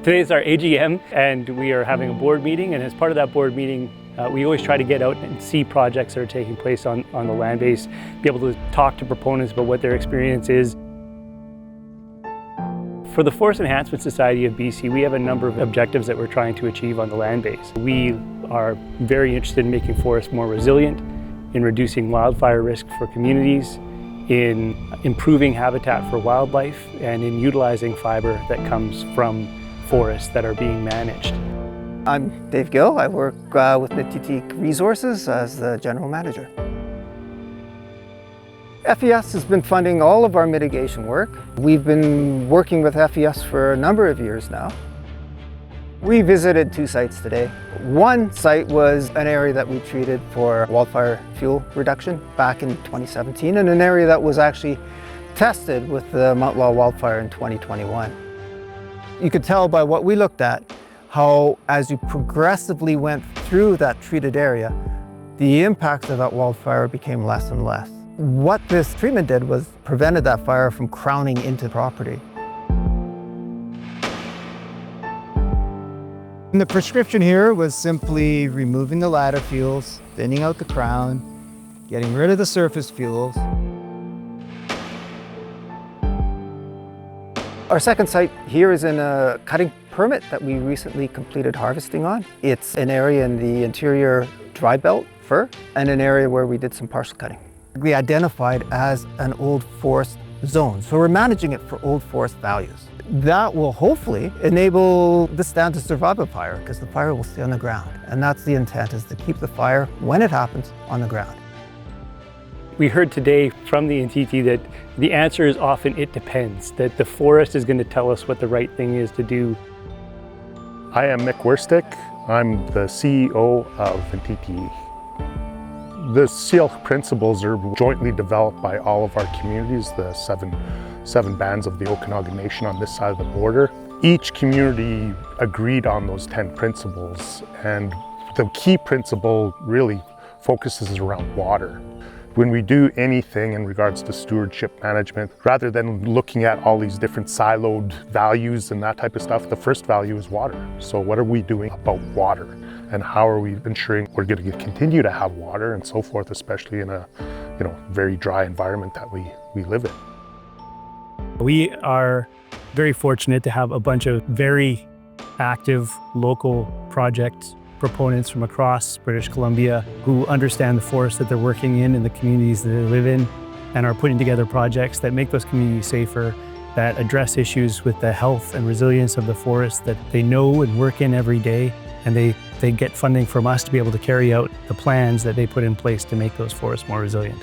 Today's our AGM and we are having a board meeting, and as part of that board meeting we always try to get out and see projects that are taking place on the land base, be able to talk to proponents about what their experience is. For the Forest Enhancement Society of BC, we have a number of objectives that we're trying to achieve on the land base. We are very interested in making forests more resilient, in reducing wildfire risk for communities, in improving habitat for wildlife, and in utilizing fiber that comes from forests that are being managed. I'm Dave Gill. I work with Ntityix Resources as the General Manager. FES has been funding all of our mitigation work. We've been working with FES for a number of years now. We visited 2 sites today. One site was an area that we treated for wildfire fuel reduction back in 2017, and an area that was actually tested with the Mount Law wildfire in 2021. You could tell by what we looked at how, as you progressively went through that treated area, the impact of that wildfire became less and less. What this treatment did was prevented that fire from crowning into property. And the prescription here was simply removing the ladder fuels, thinning out the crown, getting rid of the surface fuels. Our second site here is in a cutting permit that we recently completed harvesting on. It's an area in the interior dry belt fir and an area where we did some partial cutting. We identified as an old forest zone, so we're managing it for old forest values. That will hopefully enable the stand to survive a fire, because the fire will stay on the ground. And that's the intent, is to keep the fire, when it happens, on the ground. We heard today from the Ntityix that the answer is often it depends, that the forest is going to tell us what the right thing is to do. I am Mick Werstick. I'm the CEO of Ntityix. The seal principles are jointly developed by all of our communities, the seven bands of the Okanagan Nation on this side of the border. Each community agreed on those 10 principles, and the key principle really focuses around water. When we do anything in regards to stewardship management, rather than looking at all these different siloed values and that type of stuff, the first value is water. So what are we doing about water? And how are we ensuring we're going to continue to have water and so forth, especially in a very dry environment that we live in. We are very fortunate to have a bunch of very active local project proponents from across British Columbia who understand the forests that they're working in and the communities that they live in, and are putting together projects that make those communities safer, that address issues with the health and resilience of the forest that they know and work in every day, and they get funding from us to be able to carry out the plans that they put in place to make those forests more resilient.